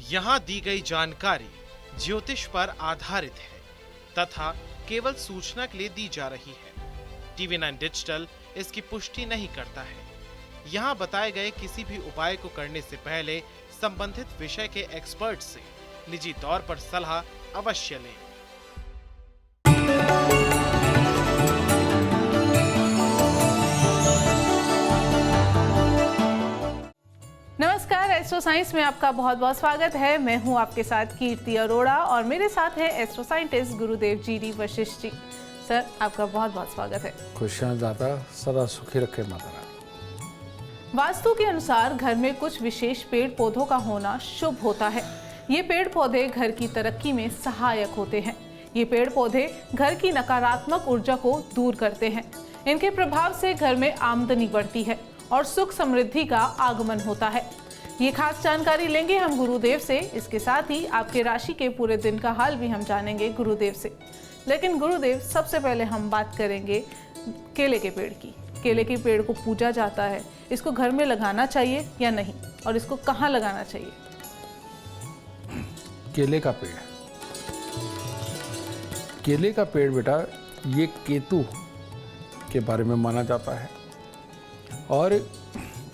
यहाँ दी गई जानकारी ज्योतिष पर आधारित है तथा केवल सूचना के लिए दी जा रही है। TV9 डिजिटल इसकी पुष्टि नहीं करता है। यहाँ बताए गए किसी भी उपाय को करने से पहले संबंधित विषय के एक्सपर्ट से निजी तौर पर सलाह अवश्य लें। नमस्कार, एस्ट्रो साइंस में आपका बहुत बहुत स्वागत है। मैं हूं आपके साथ कीर्ति अरोड़ा और मेरे साथ है एस्ट्रो साइंटिस्ट गुरुदेव G D Vashishtha ji. Sir, आपका बहुत बहुत स्वागत है। खुशियाँ दाता सदा सुखी रखे माता रानी। वास्तु के अनुसार घर में कुछ विशेष पेड़ पौधों का होना शुभ होता है। ये पेड़ पौधे घर की तरक्की में सहायक होते हैं। ये पेड़ पौधे घर की नकारात्मक ऊर्जा को दूर करते हैं। इनके प्रभाव से घर में आमदनी बढ़ती है और सुख समृद्धि का आगमन होता है। ये खास जानकारी लेंगे हम गुरुदेव से। इसके साथ ही आपके राशि के पूरे दिन का हाल भी हम जानेंगे गुरुदेव से। लेकिन गुरुदेव, सबसे पहले हम बात करेंगे केले के पेड़ की। केले के पेड़ को पूजा जाता है, इसको घर में लगाना चाहिए या नहीं, और इसको कहाँ लगाना चाहिए? केले का पेड़, केले का पेड़ बेटा, ये केतु के बारे में माना जाता है। और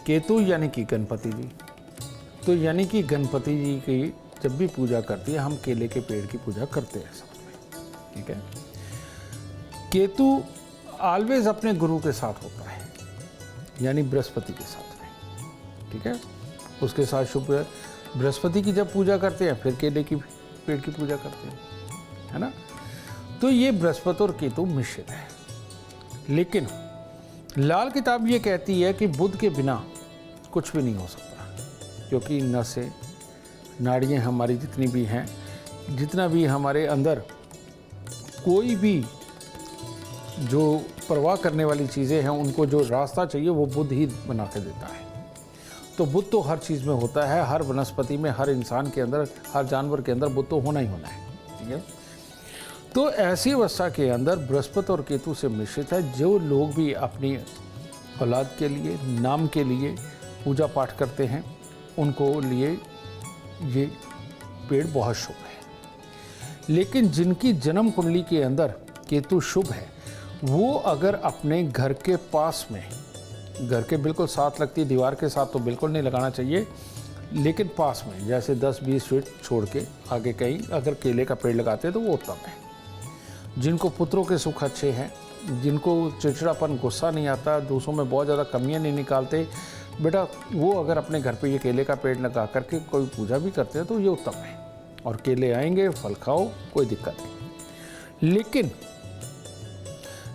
केतु यानी कि गणपति जी, तो यानी कि गणपति जी की जब भी पूजा करती है हम केले के पेड़ की पूजा करते हैं साथ में, ठीक है। केतु ऑलवेज अपने गुरु के साथ होता है, यानी बृहस्पति के साथ में, ठीक है। उसके साथ शुभ बृहस्पति की जब पूजा करते हैं फिर केले की पेड़ की पूजा करते हैं, है ना। तो ये बृहस्पति और केतु मिश्रित है। लेकिन लाल किताब ये कहती है कि बुध के बिना कुछ भी नहीं हो सकता, क्योंकि नसें, नाड़ियाँ हमारी जितनी भी हैं, जितना भी हमारे अंदर कोई भी जो प्रवाह करने वाली चीज़ें हैं, उनको जो रास्ता चाहिए वो बुध ही बना के देता है। तो बुध तो हर चीज़ में होता है, हर वनस्पति में, हर इंसान के अंदर, हर जानवर के अंदर बुध तो होना ही होना है, ठीक है। तो ऐसी अवस्था के अंदर बृहस्पति और केतु से मिश्रित है। जो लोग भी अपनी औलाद के लिए, नाम के लिए पूजा पाठ करते हैं, उनको लिए ये पेड़ बहुत शुभ है। लेकिन जिनकी जन्म कुंडली के अंदर केतु शुभ है, वो अगर अपने घर के पास में, घर के बिल्कुल साथ लगती दीवार के साथ तो बिल्कुल नहीं लगाना चाहिए, लेकिन पास में जैसे 10-20 फीट छोड़ के आगे कहीं अगर केले का पेड़ लगाते हैं तो वो उत्तम है। जिनको पुत्रों के सुख अच्छे हैं, जिनको चिड़चिड़ापन, गुस्सा नहीं आता, दूसरों में बहुत ज़्यादा कमियां नहीं निकालते, बेटा वो अगर अपने घर पे ये केले का पेड़ लगा करके कोई पूजा भी करते हैं तो ये उत्तम है। और केले आएंगे, फल खाओ, कोई दिक्कत नहीं। लेकिन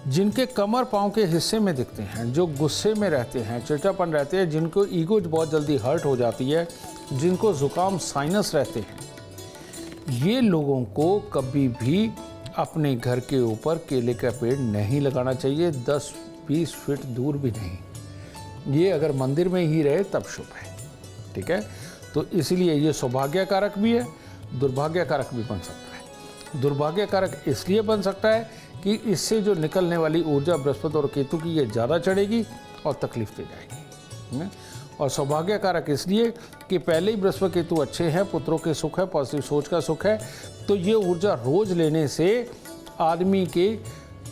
जिनके कमर पाँव के हिस्से में दिखते हैं, जो गुस्से में रहते हैं, चिड़चिड़ापन रहते हैं, जिनको ईगो बहुत जल्दी हर्ट हो जाती है, जिनको जुकाम, साइनस रहते हैं, ये लोगों को कभी भी अपने घर के ऊपर केले का पेड़ नहीं लगाना चाहिए, 10-20 फीट दूर भी नहीं। ये अगर मंदिर में ही रहे तब शुभ है, ठीक है। तो इसलिए ये सौभाग्य कारक भी है, दुर्भाग्य कारक भी बन सकता है। दुर्भाग्य कारक इसलिए बन सकता है कि इससे जो निकलने वाली ऊर्जा बृहस्पति और केतु की ये ज़्यादा चढ़ेगी और तकलीफ दे जाएगी। और सौभाग्य कारक इसलिए कि पहले ही बृहस्पति केतु अच्छे हैं, पुत्रों के सुख है, पॉजिटिव सोच का सुख है, तो ये ऊर्जा रोज लेने से आदमी के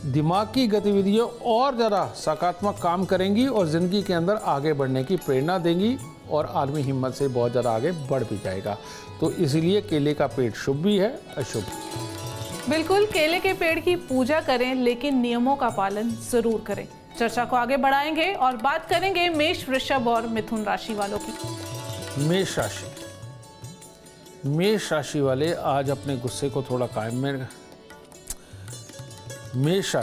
दिमाग की गतिविधियाँ और ज़्यादा सकारात्मक काम करेंगी और ज़िंदगी के अंदर आगे बढ़ने की प्रेरणा देंगी और आदमी हिम्मत से बहुत ज़्यादा आगे बढ़ भी जाएगा। तो इसीलिए केले का पेड़ शुभ भी है, अशुभ भी। बिल्कुल, केले के पेड़ की पूजा करें, लेकिन नियमों का पालन जरूर करें। चर्चा को आगे बढ़ाएंगे और बात करेंगे मेष, वृषभ और मिथुन राशि वालों की। मेष राशि, मेष राशि वाले आज अपने गुस्से को थोड़ा कायम में, मेष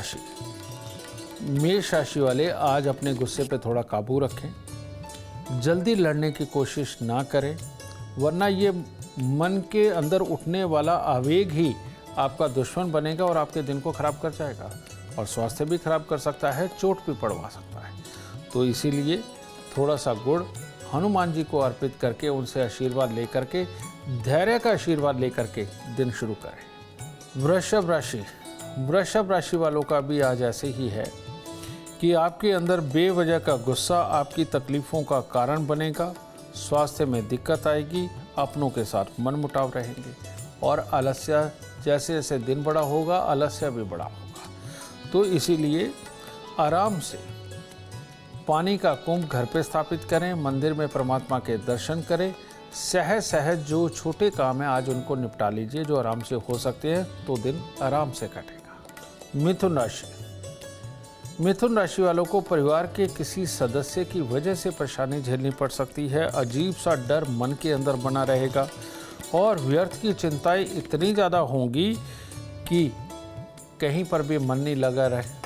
राशि वाले आज अपने गुस्से पे थोड़ा काबू रखें। जल्दी लड़ने की कोशिश ना करें, वरना ये मन के अंदर उठने वाला आवेग ही आपका दुश्मन बनेगा और आपके दिन को खराब कर जाएगा और स्वास्थ्य भी खराब कर सकता है, चोट भी पड़वा सकता है। तो इसीलिए थोड़ा सा गुड़ हनुमान जी को अर्पित करके उनसे आशीर्वाद लेकर के, धैर्य का आशीर्वाद लेकर के दिन शुरू करें। वृषभ राशि वालों का भी आज ऐसे ही है कि आपके अंदर बेवजह का गुस्सा आपकी तकलीफ़ों का कारण बनेगा, स्वास्थ्य में दिक्कत आएगी, अपनों के साथ मनमुटाव रहेंगे और आलस्य जैसे जैसे दिन बड़ा होगा आलस्य भी बड़ा होगा। तो इसीलिए आराम से पानी का कुंभ घर पे स्थापित करें, मंदिर में परमात्मा के दर्शन करें, सहज सहज जो छोटे काम हैं आज उनको निपटा लीजिए जो आराम से हो सकते हैं, तो दिन आराम से कटेगा। मिथुन राशि, मिथुन राशि वालों को परिवार के किसी सदस्य की वजह से परेशानी झेलनी पड़ सकती है। अजीब सा डर मन के अंदर बना रहेगा और व्यर्थ की चिंताएं इतनी ज़्यादा होंगी कि कहीं पर भी मन नहीं लगा रहे।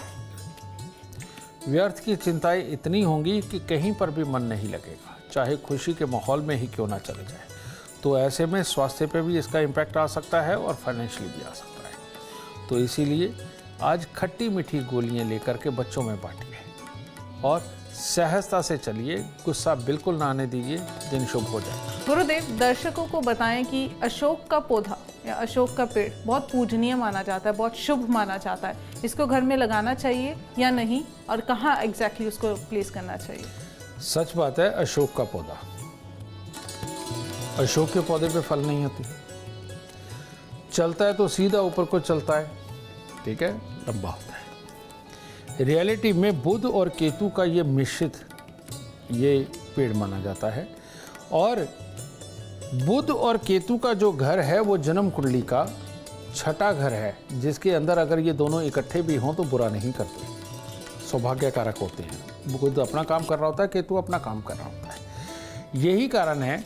व्यर्थ की चिंताएं इतनी होंगी कि कहीं पर भी मन नहीं लगेगा, चाहे खुशी के माहौल में ही क्यों ना चले जाए। तो ऐसे में स्वास्थ्य पे भी इसका इम्पैक्ट आ सकता है और फाइनेंशियली भी आ सकता है। तो इसीलिए आज खट्टी मीठी गोलियां लेकर के बच्चों में बांटिए और सहजता से चलिए, गुस्सा बिल्कुल ना आने दीजिए, दिन शुभ हो जाए। गुरुदेव, दर्शकों को बताएं कि अशोक का पौधा या अशोक का पेड़ बहुत पूजनीय माना जाता है, बहुत शुभ माना जाता है। इसको घर में लगाना चाहिए या नहीं, और कहाँ एग्जैक्टली उसको प्लेस करना चाहिए? सच बात है, अशोक का पौधा, अशोक के पौधे पे फल नहीं होती, चलता है तो सीधा ऊपर को चलता है, ठीक है, लंबा होता है। रियलिटी में बुध और केतु का ये मिश्रित ये पेड़ माना जाता है और बुध और केतु का जो घर है वो जन्म कुंडली का छठा घर है, जिसके अंदर अगर ये दोनों इकट्ठे भी हों तो बुरा नहीं करते, सौभाग्य कारक होते हैं। बुध अपना काम कर रहा होता है, केतु अपना काम कर रहा होता है। यही कारण है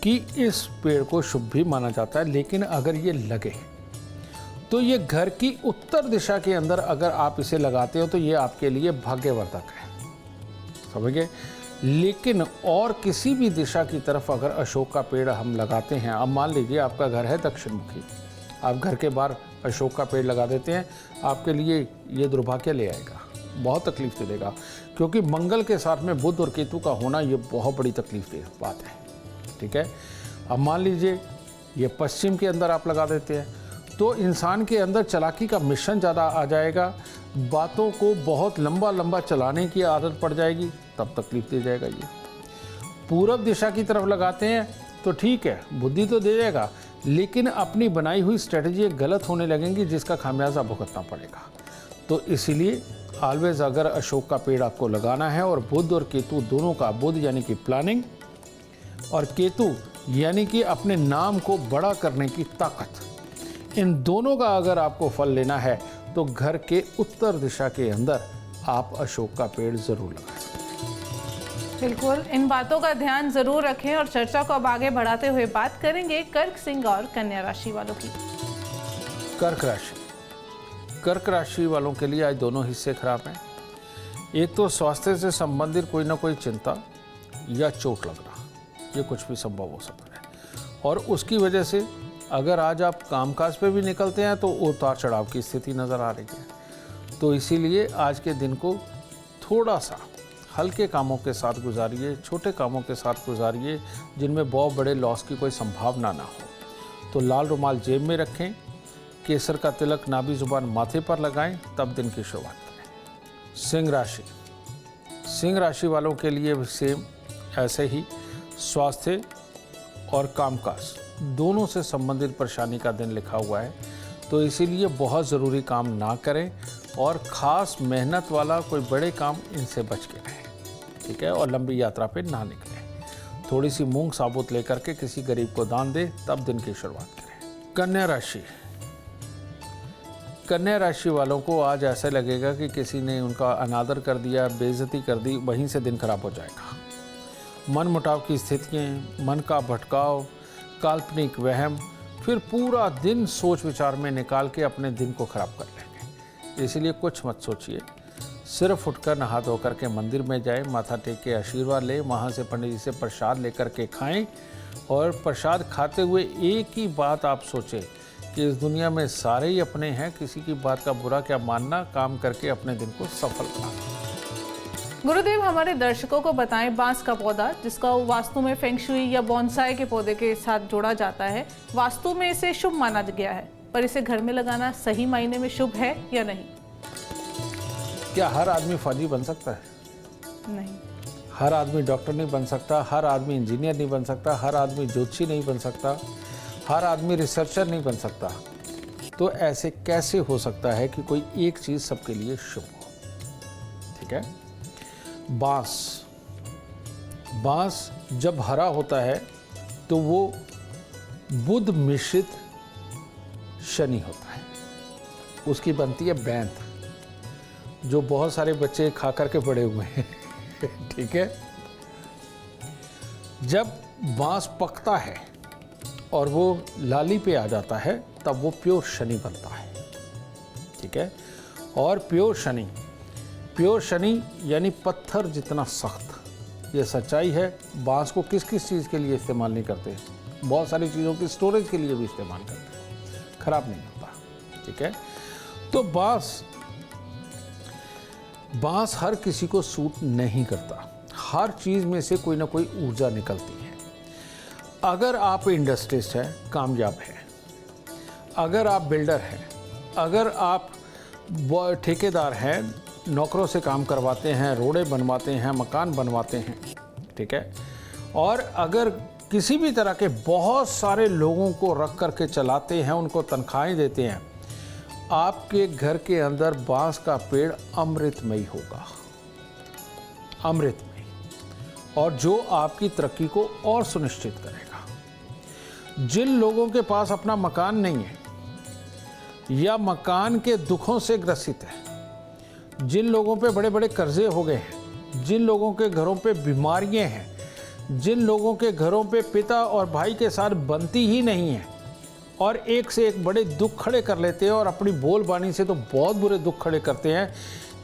कि इस पेड़ को शुभ भी माना जाता है। लेकिन अगर ये लगे तो ये घर की उत्तर दिशा के अंदर अगर आप इसे लगाते हो तो ये आपके लिए भाग्यवर्धक है, समझ गए। लेकिन और किसी भी दिशा की तरफ अगर अशोक का पेड़ हम लगाते हैं, अब मान लीजिए आपका घर है दक्षिण मुखी, आप घर के बाहर अशोक का पेड़ लगा देते हैं, आपके लिए ये दुर्भाग्य ले आएगा, बहुत तकलीफ दे देगा, क्योंकि मंगल के साथ में बुध और केतु का होना ये बहुत बड़ी तकलीफ दे बात है, ठीक है। अब मान लीजिए ये पश्चिम के अंदर आप लगा देते हैं तो इंसान के अंदर चालाकी का मिश्रण ज़्यादा आ जाएगा, बातों को बहुत लंबा लंबा चलाने की आदत पड़ जाएगी, तब तकलीफ दे जाएगा। ये पूरब दिशा की तरफ लगाते हैं तो ठीक है, बुद्धि तो दे जाएगा, लेकिन अपनी बनाई हुई स्ट्रेटजी गलत होने लगेंगी जिसका खामियाजा भुगतना पड़ेगा। तो इसीलिए ऑलवेज अगर अशोक का पेड़ आपको लगाना है और बुध और केतु दोनों का, बुध यानी कि प्लानिंग और केतु यानी कि अपने नाम को बड़ा करने की ताकत, इन दोनों का अगर आपको फल लेना है तो घर के उत्तर दिशा के अंदर आप अशोक का पेड़ जरूर लगाएं। बिल्कुल, इन बातों का ध्यान जरूर रखें। और चर्चा को अब आगे बढ़ाते हुए बात करेंगे कर्क सिंह और कन्या राशि वालों की। कर्क राशि, कर्क राशि वालों के लिए आज दोनों हिस्से खराब हैं। एक तो स्वास्थ्य से संबंधित कोई ना कोई चिंता या चोट लगना, ये कुछ भी संभव हो सकता है, और उसकी वजह से अगर आज आप कामकाज पे भी निकलते हैं तो उतार चढ़ाव की स्थिति नज़र आ रही है। तो इसीलिए आज के दिन को थोड़ा सा हल्के कामों के साथ गुजारिए, छोटे कामों के साथ गुजारिए जिनमें बहुत बड़े लॉस की कोई संभावना ना हो। तो लाल रुमाल जेब में रखें, केसर का तिलक नाभि जुबान माथे पर लगाएं, तब दिन की शुरुआत करें। सिंह राशि, सिंह राशि वालों के लिए सेम ऐसे ही स्वास्थ्य और कामकाज दोनों से संबंधित परेशानी का दिन लिखा हुआ है। तो इसीलिए बहुत ज़रूरी काम ना करें और ख़ास मेहनत वाला कोई बड़े काम इनसे बच के रहें, ठीक है। और लंबी यात्रा पे ना निकलें। थोड़ी सी मूंग साबुत लेकर के किसी गरीब को दान दें, तब दिन की शुरुआत करें। कन्या राशि, कन्या राशि वालों को आज ऐसा लगेगा कि किसी ने उनका अनादर कर दिया, बेइज्जती कर दी, वहीं से दिन खराब हो जाएगा। मन मुटाव की स्थितियाँ, मन का भटकाव, काल्पनिक वहम, फिर पूरा दिन सोच विचार में निकाल के अपने दिन को खराब कर लेंगे। इसलिए कुछ मत सोचिए, सिर्फ उठकर नहा धोकर के मंदिर में जाएं, माथा टेक के आशीर्वाद लें, वहाँ से पंडित जी से प्रसाद लेकर के खाएं और प्रसाद खाते हुए एक ही बात आप सोचें कि इस दुनिया में सारे ही अपने हैं, किसी की बात का बुरा क्या मानना, काम करके अपने दिन को सफल बनाना। गुरुदेव, हमारे दर्शकों को बताएं, बांस का पौधा जिसका वास्तु में फेंग शुई या बॉन्साई के पौधे के साथ जोड़ा जाता है, वास्तु में इसे शुभ माना गया है, पर इसे घर में लगाना सही मायने में शुभ है या नहीं? क्या हर आदमी फौजी बन सकता है? नहीं। हर आदमी डॉक्टर नहीं बन सकता, हर आदमी इंजीनियर नहीं बन सकता, हर आदमी ज्योतिषी नहीं बन सकता, हर आदमी रिसर्चर नहीं बन सकता। तो ऐसे कैसे हो सकता है कि कोई एक चीज़ सबके लिए शुभ हो? ठीक है। बांस जब हरा होता है तो वो बुध मिश्रित शनि होता है, उसकी बनती है बैंत, जो बहुत सारे बच्चे खा करके बड़े हुए हैं। ठीक है। जब बांस पकता है और वो लाली पे आ जाता है तब वो प्योर शनि बनता है। ठीक है। और प्योर शनि यानी पत्थर जितना सख्त, ये सच्चाई है। बांस को किस किस चीज़ के लिए इस्तेमाल नहीं करते, बहुत सारी चीज़ों की स्टोरेज के लिए भी इस्तेमाल करते हैं, खराब नहीं होता। ठीक है। तो बांस हर किसी को सूट नहीं करता, हर चीज़ में से कोई ना कोई ऊर्जा निकलती है। अगर आप इंडस्ट्रिस्ट हैं, कामयाब हैं, अगर आप बिल्डर हैं, अगर आप ठेकेदार हैं, नौकरों से काम करवाते हैं, रोडें बनवाते हैं, मकान बनवाते हैं, ठीक है, और अगर किसी भी तरह के बहुत सारे लोगों को रख करके चलाते हैं, उनको तनख्वाहें देते हैं, आपके घर के अंदर बांस का पेड़ अमृतमयी होगा, अमृतमयी, और जो आपकी तरक्की को और सुनिश्चित करेगा। जिन लोगों के पास अपना मकान नहीं है या मकान के दुखों से ग्रसित है, जिन लोगों पे बड़े बड़े कर्जे हो गए हैं, जिन लोगों के घरों पे बीमारियां हैं, जिन लोगों के घरों पे पिता और भाई के साथ बनती ही नहीं है और एक से एक बड़े दुख खड़े कर लेते हैं और अपनी बोलबानी से तो बहुत बुरे दुख खड़े करते हैं,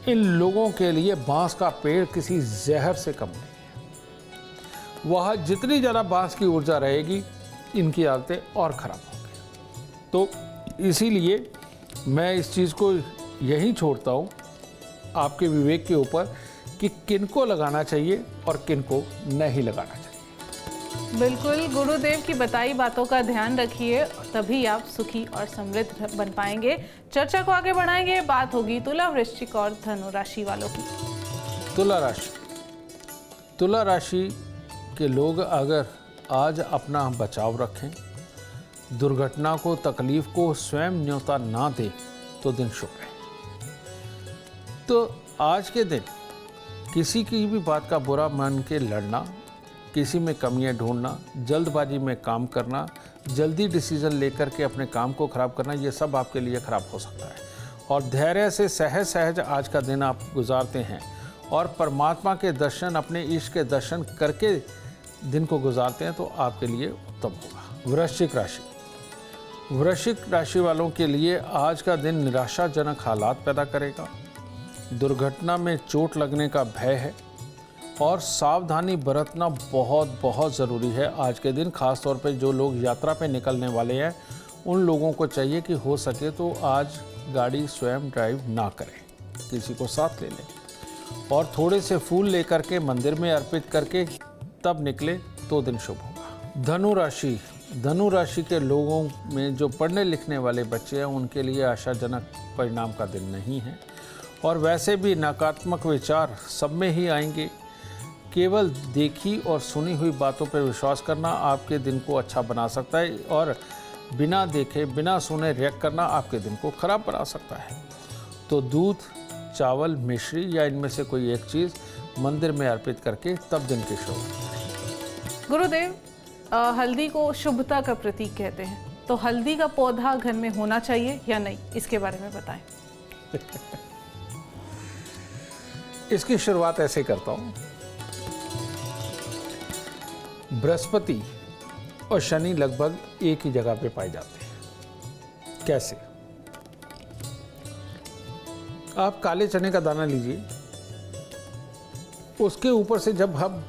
इन लोगों के लिए बांस का पेड़ किसी जहर से कम नहीं है। वह जितनी ज़्यादा बांस की ऊर्जा रहेगी, इनकी हालतें और ख़राब होंगी। तो इसीलिए मैं इस चीज़ को यही छोड़ता हूँ आपके विवेक के ऊपर कि किनको लगाना चाहिए और किनको नहीं लगाना चाहिए। बिल्कुल, गुरुदेव की बताई बातों का ध्यान रखिए, तभी आप सुखी और समृद्ध बन पाएंगे। चर्चा को आगे बढ़ाएंगे, बात होगी तुला, वृश्चिक और धनु राशि वालों की। तुला राशि के लोग अगर आज अपना बचाव रखें, दुर्घटना को, तकलीफ को स्वयं न्योता ना दें, तो दिन शुभ है। तो आज के दिन किसी की भी बात का बुरा मान के लड़ना, किसी में कमियां ढूंढना, जल्दबाजी में काम करना, जल्दी डिसीजन लेकर के अपने काम को ख़राब करना, ये सब आपके लिए ख़राब हो सकता है। और धैर्य से सहज आज का दिन आप गुजारते हैं और परमात्मा के दर्शन, अपने ईश के दर्शन करके दिन को गुजारते हैं, तो आपके लिए उत्तम होगा। वृश्चिक राशि वालों के लिए आज का दिन निराशाजनक हालात पैदा करेगा। दुर्घटना में चोट लगने का भय है और सावधानी बरतना बहुत ज़रूरी है आज के दिन। खास तौर पे जो लोग यात्रा पे निकलने वाले हैं, उन लोगों को चाहिए कि हो सके तो आज गाड़ी स्वयं ड्राइव ना करें, किसी को साथ ले लें और थोड़े से फूल लेकर के मंदिर में अर्पित करके तब निकले तो दिन शुभ होगा। धनु राशि के लोगों में जो पढ़ने लिखने वाले बच्चे हैं, उनके लिए आशाजनक परिणाम का दिन नहीं है और वैसे भी नकारात्मक विचार सब में ही आएंगे। केवल देखी और सुनी हुई बातों पर विश्वास करना आपके दिन को अच्छा बना सकता है और बिना देखे बिना सुने रिएक्ट करना आपके दिन को खराब बना सकता है। तो दूध, चावल, मिश्री या इनमें से कोई एक चीज़ मंदिर में अर्पित करके तब दिन की शुरुआत। गुरुदेव, हल्दी को शुभता का प्रतीक कहते हैं, तो हल्दी का पौधा घर में होना चाहिए या नहीं, इसके बारे में बताएं। इसकी शुरुआत ऐसे करता हूं। बृहस्पति और शनि लगभग एक ही जगह पे पाए जाते हैं। कैसे? आप काले चने का दाना लीजिए, उसके ऊपर से जब हम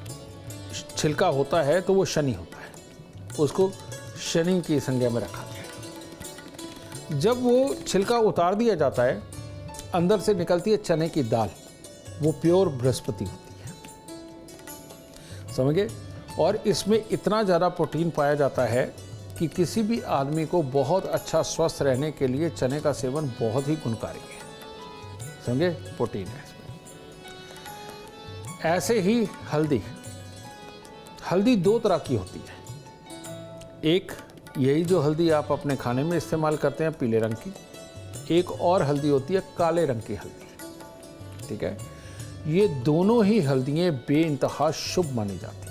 छिलका होता है तो वो शनि होता है, उसको शनि की संज्ञा में रखा गया। जब वो छिलका उतार दिया जाता है, अंदर से निकलती है चने की दाल, वो प्योर बृहस्पति होती है, समझ गए? और इसमें इतना ज़्यादा प्रोटीन पाया जाता है कि किसी भी आदमी को बहुत अच्छा स्वस्थ रहने के लिए चने का सेवन बहुत ही गुणकारी है, समझे? प्रोटीन है इसमें। ऐसे ही हल्दी दो तरह की होती है। एक यही जो हल्दी आप अपने खाने में इस्तेमाल करते हैं पीले रंग की, एक और हल्दी होती है काले रंग की हल्दी। ठीक है, ये दोनों ही हल्दियाँ बेइंतहा शुभ मानी जाती हैं।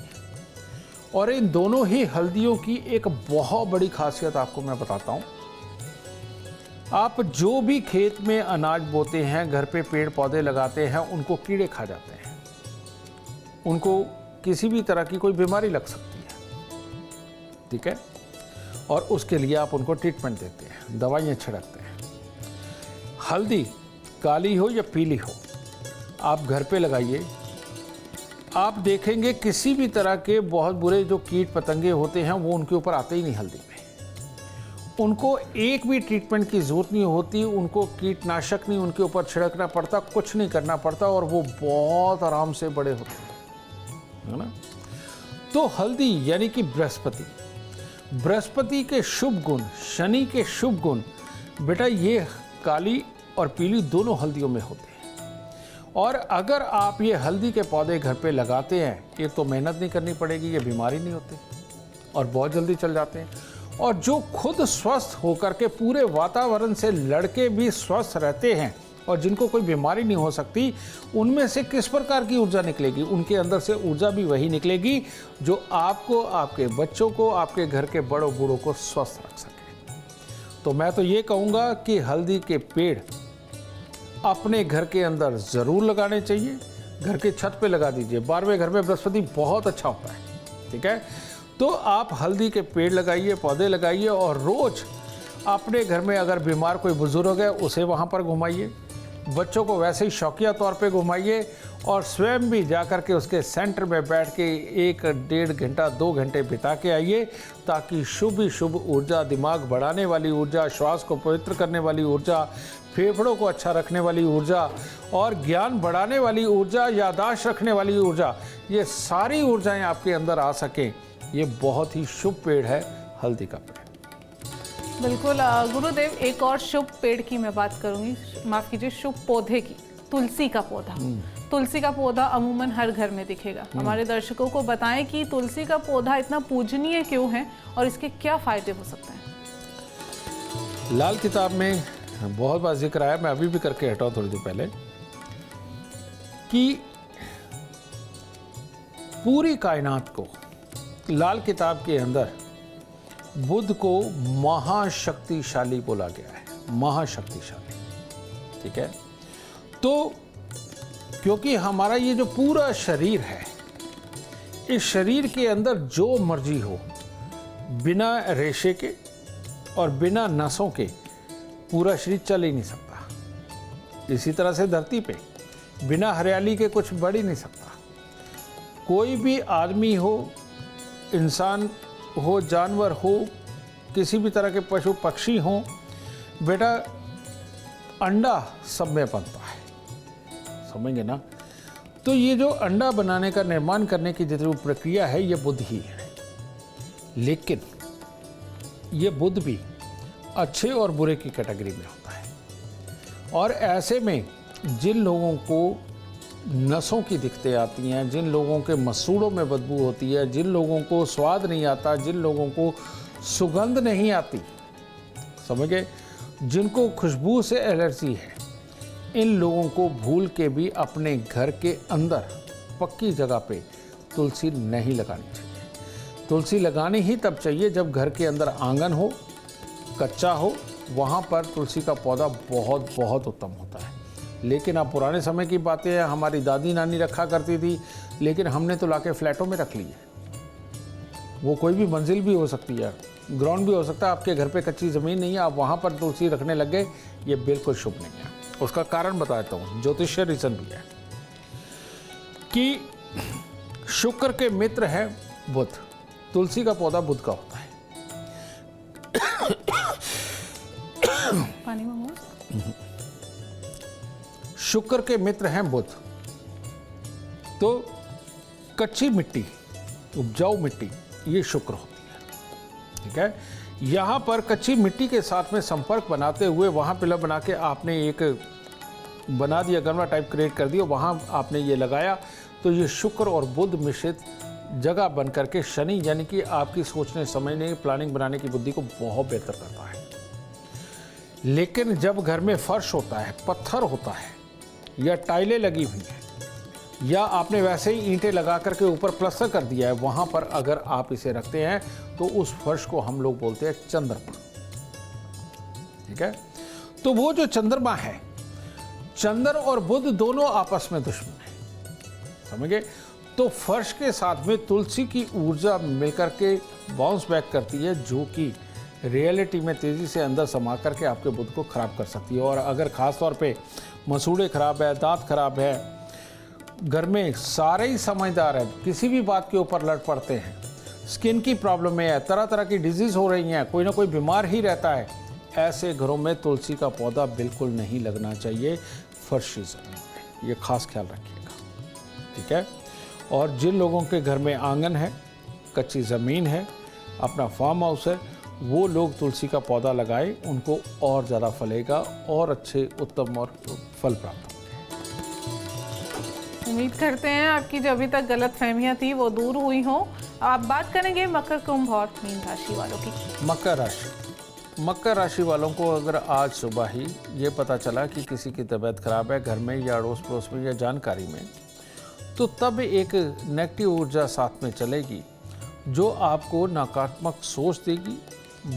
और इन दोनों ही हल्दियों की एक बहुत बड़ी खासियत आपको मैं बताता हूँ। आप जो भी खेत में अनाज बोते हैं, घर पे पेड़ पौधे लगाते हैं, उनको कीड़े खा जाते हैं, उनको किसी भी तरह की कोई बीमारी लग सकती है। ठीक है, और उसके लिए आप उनको ट्रीटमेंट देते हैं, दवाइयाँ छिड़कते हैं। हल्दी काली हो या पीली हो, आप घर पे लगाइए, आप देखेंगे किसी भी तरह के बहुत बुरे जो कीट पतंगे होते हैं वो उनके ऊपर आते ही नहीं हल्दी पे। उनको एक भी ट्रीटमेंट की ज़रूरत नहीं होती, उनको कीटनाशक नहीं उनके ऊपर छिड़कना पड़ता, कुछ नहीं करना पड़ता, और वो बहुत आराम से बड़े होते हैं, है ना। तो हल्दी यानी कि बृहस्पति के शुभ गुण, शनि के शुभ गुण बेटा ये काली और पीली दोनों हल्दियों में होते हैं। और अगर आप ये हल्दी के पौधे घर पे लगाते हैं, एक तो मेहनत नहीं करनी पड़ेगी, ये बीमारी नहीं होती और बहुत जल्दी चल जाते हैं। और जो खुद स्वस्थ होकर के पूरे वातावरण से लड़के भी स्वस्थ रहते हैं और जिनको कोई बीमारी नहीं हो सकती, उनमें से किस प्रकार की ऊर्जा निकलेगी? उनके अंदर से ऊर्जा भी वही निकलेगी जो आपको, आपके बच्चों को, आपके घर के बड़ों बूढ़ों को स्वस्थ रख सके। तो मैं तो ये कहूँगा कि हल्दी के पेड़ अपने घर के अंदर ज़रूर लगाने चाहिए। घर के छत पे लगा दीजिए, 12वें घर में बृहस्पति बहुत अच्छा होता है। ठीक है, तो आप हल्दी के पेड़ लगाइए, पौधे लगाइए, और रोज़ अपने घर में अगर बीमार कोई बुजुर्ग है उसे वहाँ पर घुमाइए, बच्चों को वैसे ही शौकिया तौर पे घुमाइए, और स्वयं भी जाकर के उसके सेंटर में बैठ के 1-1.5 घंटा 2 घंटे बिता के आइए, ताकि शुभ ही शुभ ऊर्जा, दिमाग बढ़ाने वाली ऊर्जा, श्वास को पवित्र करने वाली ऊर्जा, फेफड़ों को अच्छा रखने वाली ऊर्जा और ज्ञान बढ़ाने वाली ऊर्जा, याददाश्त रखने वाली ऊर्जा, ये सारी ऊर्जाएं आपके अंदर आ सकें। ये बहुत ही शुभ पेड़ है हल्दी का पेड़। बिल्कुल गुरुदेव, एक और शुभ पेड़ की मैं बात करूंगी, माफ कीजिए, शुभ पौधे की, तुलसी का पौधा। तुलसी का पौधा अमूमन हर घर में दिखेगा। हमारे दर्शकों को बताएं कि तुलसी का पौधा इतना पूजनीय क्यों है और इसके क्या फायदे हो सकते हैं। लाल किताब में बहुत बार जिक्र आया, मैं अभी भी करके हटाऊं थोड़ी देर पहले, कि पूरी कायनात को लाल किताब के अंदर बुध को महाशक्तिशाली बोला गया है, महाशक्तिशाली। ठीक है, तो क्योंकि हमारा ये जो पूरा शरीर है, इस शरीर के अंदर जो मर्जी हो, बिना रेशे के और बिना नसों के पूरा शरीर चल ही नहीं सकता। इसी तरह से धरती पे बिना हरियाली के कुछ बढ़ ही नहीं सकता। कोई भी आदमी हो, इंसान हो, जानवर हो, किसी भी तरह के पशु पक्षी हो, बेटा अंडा सब में बनता है, समझेंगे ना। तो ये जो अंडा बनाने का, निर्माण करने की जितनी प्रक्रिया है, ये बुध ही है। लेकिन ये बुध भी अच्छे और बुरे की कैटेगरी में होता है। और ऐसे में जिन लोगों को नसों की दिक्कतें आती हैं, जिन लोगों के मसूड़ों में बदबू होती है, जिन लोगों को स्वाद नहीं आता, जिन लोगों को सुगंध नहीं आती, समझ गए, जिनको खुशबू से एलर्जी है, इन लोगों को भूल के भी अपने घर के अंदर पक्की जगह पे तुलसी नहीं लगानी चाहिए। तुलसी लगानी ही तब चाहिए जब घर के अंदर आंगन हो, कच्चा हो, वहाँ पर तुलसी का पौधा बहुत बहुत उत्तम होता है। लेकिन अब पुराने समय की बातें हैं, हमारी दादी नानी रखा करती थी, लेकिन हमने तो लाके फ्लैटों में रख ली है। वो कोई भी मंजिल भी हो सकती है, ग्राउंड भी हो सकता है, आपके घर पे कच्ची ज़मीन नहीं है, आप वहाँ पर तुलसी रखने लग गए, ये बिल्कुल शुभ नहीं है। उसका कारण बताता हूँ, ज्योतिषीय रीज़न भी है कि शुक्र के मित्र है बुध, तुलसी का पौधा बुध का होता है। पानी मंगवाओ। शुक्र के मित्र हैं बुध, तो कच्ची मिट्टी, उपजाऊ मिट्टी, ये शुक्र होती है। ठीक है, यहाँ पर कच्ची मिट्टी के साथ में संपर्क बनाते हुए वहाँ पिलर बना के आपने एक बना दिया, गमला टाइप क्रिएट कर दिया, वहाँ आपने ये लगाया, तो ये शुक्र और बुध मिश्रित जगह बन करके शनि यानी कि आपकी सोचने समझने प्लानिंग बनाने की बुद्धि को बहुत बेहतर करता है। लेकिन जब घर में फर्श होता है, पत्थर होता है या टाइलें लगी हुई हैं या आपने वैसे ही ईंटें लगा करके ऊपर प्लास्टर कर दिया है, वहाँ पर अगर आप इसे रखते हैं तो उस फर्श को हम लोग बोलते हैं चंद्रमा। ठीक है, तो वो जो चंद्रमा है, चंद्र और बुध दोनों आपस में दुश्मन है, समझ गए। तो फर्श के साथ में तुलसी की ऊर्जा मिलकर के बाउंस बैक करती है, जो कि रियलिटी में तेज़ी से अंदर समा करके आपके बुध को ख़राब कर सकती है। और अगर ख़ास तौर पे मसूड़े ख़राब है, दांत खराब है, घर में सारे ही समझदार है, किसी भी बात के ऊपर लड़ पड़ते हैं, स्किन की प्रॉब्लम है, तरह तरह की डिजीज़ हो रही हैं, कोई ना कोई बीमार ही रहता है, ऐसे घरों में तुलसी का पौधा बिल्कुल नहीं लगना चाहिए फर्शी ज़मीन में। ये खास ख्याल रखिएगा, ठीक है। और जिन लोगों के घर में आंगन है, कच्ची ज़मीन है, अपना फार्म हाउस है, वो लोग तुलसी का पौधा लगाएं, उनको और ज़्यादा फलेगा और अच्छे उत्तम और फल प्राप्त होंगे। उम्मीद करते हैं आपकी जो अभी तक गलत फहमियाँ थी वो दूर हुई हों। आप बात करेंगे मकर, कुंभ और मीन राशि वालों की। मकर राशि वालों को अगर आज सुबह ही ये पता चला कि किसी की तबीयत खराब है घर में या अड़ोस पड़ोस में या जानकारी में, तो तब एक नेगेटिव ऊर्जा साथ में चलेगी जो आपको नकारात्मक सोच देगी,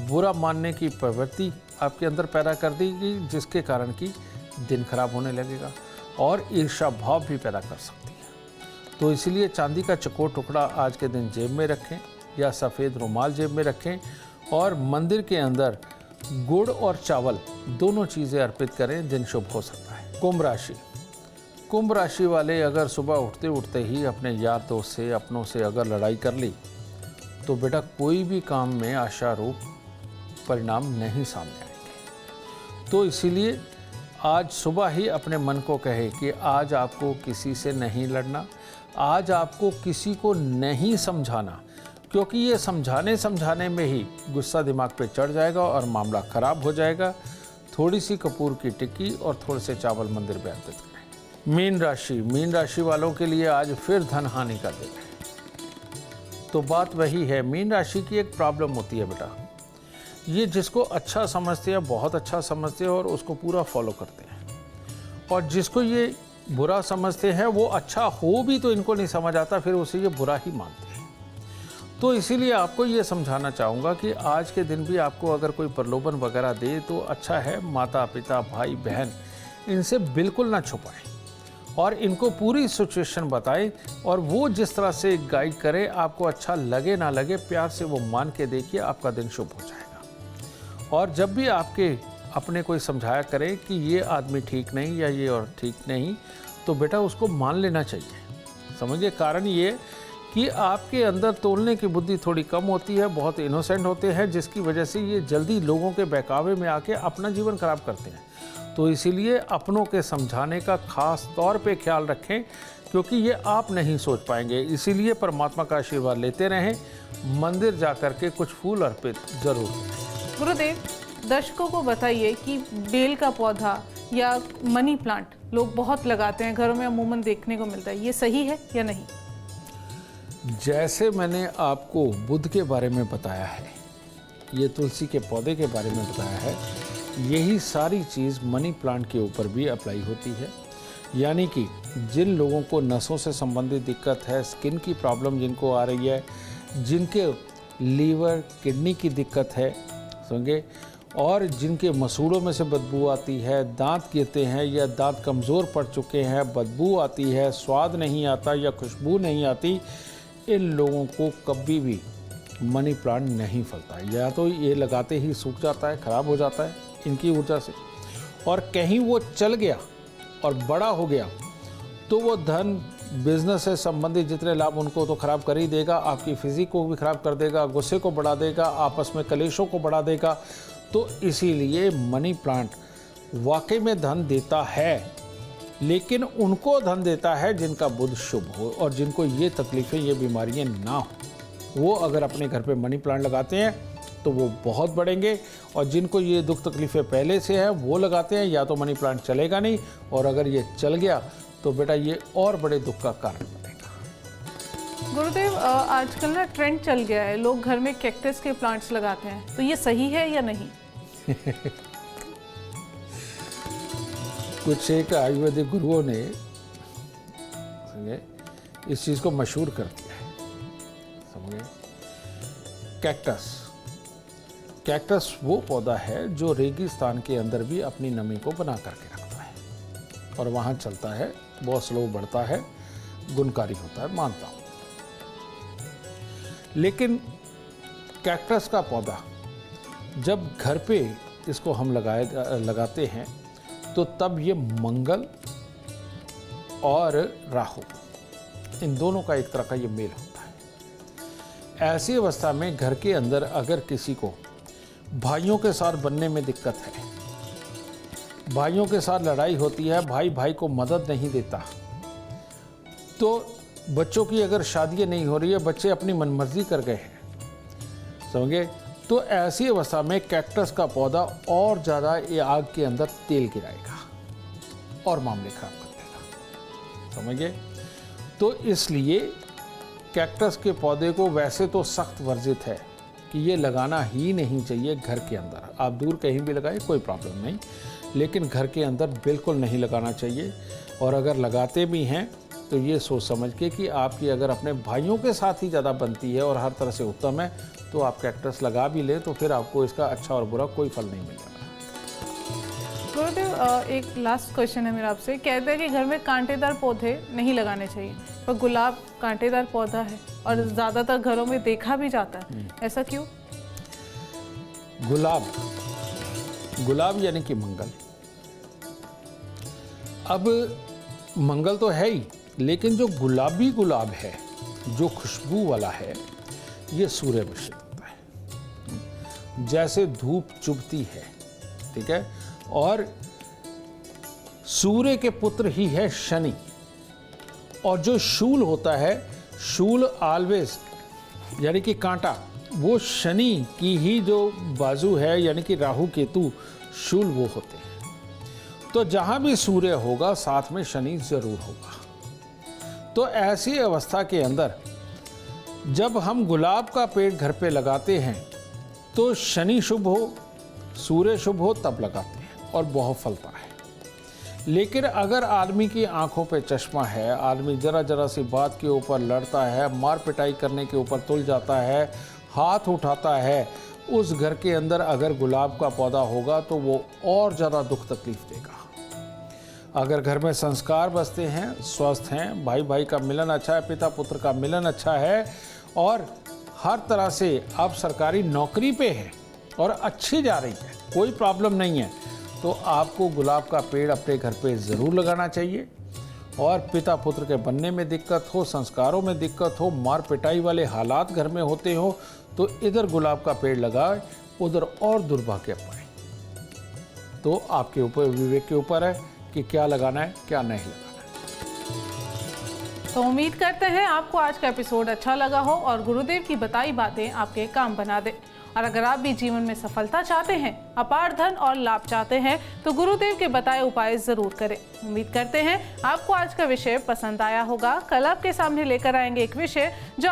बुरा मानने की प्रवृत्ति आपके अंदर पैदा कर देगी, जिसके कारण कि दिन खराब होने लगेगा और ईर्ष्या भाव भी पैदा कर सकती है। तो इसलिए चांदी का चकोर टुकड़ा आज के दिन जेब में रखें या सफ़ेद रुमाल जेब में रखें और मंदिर के अंदर गुड़ और चावल दोनों चीज़ें अर्पित करें, दिन शुभ हो सकता है। कुंभ राशि वाले अगर सुबह उठते उठते ही अपने यार दोस्त से, अपनों से अगर लड़ाई कर ली तो बेटा कोई भी काम में आशारूप परिणाम नहीं सामने आएंगे। तो इसीलिए आज सुबह ही अपने मन को कहे कि आज आपको किसी से नहीं लड़ना, आज आपको किसी को नहीं समझाना, क्योंकि ये समझाने में ही गुस्सा दिमाग पे चढ़ जाएगा और मामला ख़राब हो जाएगा। थोड़ी सी कपूर की टिक्की और थोड़े से चावल मंदिर में अर्पित करें। मीन राशि वालों के लिए आज फिर धन हानि का दिन है। तो बात वही है, मीन राशि की एक प्रॉब्लम होती है बेटा, ये जिसको अच्छा समझते हैं, बहुत अच्छा समझते हैं और उसको पूरा फॉलो करते हैं, और जिसको ये बुरा समझते हैं वो अच्छा हो भी तो इनको नहीं समझ आता, फिर उसे ये बुरा ही मानते हैं। तो इसीलिए आपको ये समझाना चाहूँगा कि आज के दिन भी आपको अगर कोई प्रलोभन वगैरह दे तो अच्छा है, माता पिता भाई बहन इनसे बिल्कुल ना छुपाएं और इनको पूरी सिचुएशन बताएं, और वो जिस तरह से गाइड करे, आपको अच्छा लगे ना लगे, प्यार से वो मान के देखिए, आपका दिन शुभ हो जाएगा। और जब भी आपके अपने कोई समझाया करे कि ये आदमी ठीक नहीं या ये और ठीक नहीं, तो बेटा उसको मान लेना चाहिए। समझिए, कारण ये कि आपके अंदर तोलने की बुद्धि थोड़ी कम होती है, बहुत इनोसेंट होते हैं, जिसकी वजह से ये जल्दी लोगों के बहकावे में आके अपना जीवन खराब करते हैं। तो इसीलिए अपनों के समझाने का खास तौर पे ख्याल रखें, क्योंकि ये आप नहीं सोच पाएंगे। इसीलिए परमात्मा का आशीर्वाद लेते रहें, मंदिर जा कर के कुछ फूल अर्पित जरूर करें। गुरुदेव, दर्शकों को बताइए कि बेल का पौधा या मनी प्लांट लोग बहुत लगाते हैं, घरों में अमूमन देखने को मिलता है, ये सही है या नहीं? जैसे मैंने आपको बुध के बारे में बताया है, ये तुलसी के पौधे के बारे में बताया है, यही सारी चीज़ मनी प्लांट के ऊपर भी अप्लाई होती है। यानी कि जिन लोगों को नसों से संबंधित दिक्कत है, स्किन की प्रॉब्लम जिनको आ रही है, जिनके लीवर किडनी की दिक्कत है, समझे, और जिनके मसूड़ों में से बदबू आती है, दांत गिरते हैं या दांत कमज़ोर पड़ चुके हैं, बदबू आती है, स्वाद नहीं आता या खुशबू नहीं आती, इन लोगों को कभी भी मनी प्लांट नहीं फलता है। या तो ये लगाते ही सूख जाता है, ख़राब हो जाता है इनकी ऊर्जा से, और कहीं वो चल गया और बड़ा हो गया तो वो धन बिजनेस से संबंधित जितने लाभ उनको तो ख़राब कर ही देगा, आपकी फिजिक को भी ख़राब कर देगा, गुस्से को बढ़ा देगा, आपस में कलेशों को बढ़ा देगा। तो इसीलिए मनी प्लांट वाकई में धन देता है, लेकिन उनको धन देता है जिनका बुध शुभ हो और जिनको ये तकलीफ़ें, ये बीमारियां ना हो। वो अगर अपने घर पे मनी प्लांट लगाते हैं तो वो बहुत बढ़ेंगे, और जिनको ये दुख तकलीफ़ें पहले से है वो लगाते हैं, या तो मनी प्लांट चलेगा नहीं, और अगर ये चल गया तो बेटा ये और बड़े दुख का कारण बनेगा। गुरुदेव, आजकल ना ट्रेंड चल गया है, लोग घर में कैक्टस के प्लांट्स लगाते हैं, तो ये सही है या नहीं? कुछ एक आयुर्वेदिक गुरुओं ने इस चीज़ को मशहूर कर दिया है, समझे। कैक्टस वो पौधा है जो रेगिस्तान के अंदर भी अपनी नमी को बना करके रखता है और वहाँ चलता है, बहुत स्लो बढ़ता है, गुणकारी होता है, मानता हूँ। लेकिन कैक्टस का पौधा जब घर पे इसको हम लगाते हैं तो तब ये मंगल और राहु, इन दोनों का एक तरह का ये मेल होता है। ऐसी अवस्था में घर के अंदर अगर किसी को भाइयों के साथ बनने में दिक्कत है, भाइयों के साथ लड़ाई होती है, भाई भाई को मदद नहीं देता, तो बच्चों की अगर शादी नहीं हो रही है, बच्चे अपनी मनमर्जी कर गए हैं, समझे, तो ऐसी अवस्था में कैक्टस का पौधा और ज़्यादा ये आग के अंदर तेल गिराएगा और मामले खराब कर देगा, समझिए। तो इसलिए कैक्टस के पौधे को वैसे तो सख्त वर्जित है कि ये लगाना ही नहीं चाहिए घर के अंदर। आप दूर कहीं भी लगाएं कोई प्रॉब्लम नहीं, लेकिन घर के अंदर बिल्कुल नहीं लगाना चाहिए। और अगर लगाते भी हैं तो ये सोच समझ के कि आपकी अगर अपने भाइयों के साथ ही ज़्यादा बनती है और हर तरह से उत्तम है, तो आप कैक्टस लगा भी लें तो फिर आपको इसका अच्छा और बुरा कोई फल नहीं मिलेगा। गुरुदेव, एक लास्ट क्वेश्चन है मेरा आपसे। कहते हैं कि घर में कांटेदार पौधे नहीं लगाने चाहिए, पर गुलाब कांटेदार पौधा है और ज़्यादातर घरों में देखा भी जाता है, ऐसा क्यों? गुलाब यानी कि मंगल। अब मंगल तो है ही, लेकिन जो गुलाबी गुलाब है, जो खुशबू वाला है, ये सूर्य मिश्रित होता है। जैसे धूप चुभती है, ठीक है, और सूर्य के पुत्र ही है शनि, और जो शूल होता है, शूल ऑलवेज यानी कि कांटा, वो शनि की ही जो बाजू है, यानी कि राहु केतु शूल वो होते हैं। तो जहां भी सूर्य होगा साथ में शनि जरूर होगा। तो ऐसी अवस्था के अंदर जब हम गुलाब का पेड़ घर पे लगाते हैं तो शनि शुभ हो, सूर्य शुभ हो, तब लगाते हैं और बहुत फलता है। लेकिन अगर आदमी की आंखों पे चश्मा है, आदमी जरा जरा सी बात के ऊपर लड़ता है, मार पिटाई करने के ऊपर तुल जाता है, हाथ उठाता है, उस घर के अंदर अगर गुलाब का पौधा होगा तो वो और ज़्यादा दुख तकलीफ देगा। अगर घर में संस्कार बसते हैं, स्वस्थ हैं, भाई भाई का मिलन अच्छा है, पिता पुत्र का मिलन अच्छा है, और हर तरह से आप सरकारी नौकरी पे हैं और अच्छी जा रही है, कोई प्रॉब्लम नहीं है, तो आपको गुलाब का पेड़ अपने घर पे ज़रूर लगाना चाहिए। और पिता पुत्र के बनने में दिक्कत हो, संस्कारों में दिक्कत हो, मार पिटाई वाले हालात घर में होते हो, तो इधर गुलाब का पेड़ लगाए, उधर और दुर्भाग्य पाए। तो आपके ऊपर, विवेक के ऊपर है कि क्या लगाना है, क्या नहीं लगाना है। तो उम्मीद करते हैं आपको आज का एपिसोड अच्छा लगा हो और गुरुदेव की बताई बातें आपके काम बना दे। और अगर आप भी जीवन में सफलता चाहते हैं, अपार धन और लाभ चाहते हैं, तो गुरुदेव के बताए उपाय जरूर करें। उम्मीद करते हैं आपको आज का विषय पसंद आया होगा। कल आपके सामने लेकर आएंगे एक विषय जो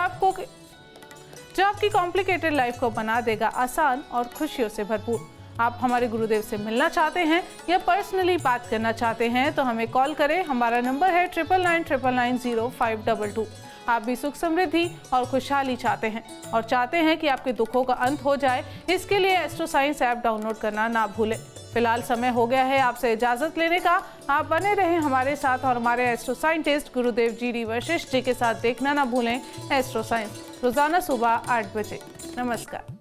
आपकी कॉम्प्लिकेटेड लाइफ को बना देगा आसान और खुशियों से भरपूर। आप हमारे गुरुदेव से मिलना चाहते हैं या पर्सनली बात करना चाहते हैं तो हमें कॉल करें। हमारा नंबर है 9999990522। आप भी सुख समृद्धि और खुशहाली चाहते हैं और चाहते हैं कि आपके दुखों का अंत हो जाए, इसके लिए एस्ट्रो साइंस ऐप डाउनलोड करना ना भूलें। फिलहाल समय हो गया है आपसे इजाजत लेने का। आप बने रहें हमारे साथ और हमारे एस्ट्रो साइंटिस्ट गुरुदेव जी डी वशिष्ठ जी के साथ देखना ना भूलें एस्ट्रो साइंस, रोजाना सुबह 8 बजे। नमस्कार।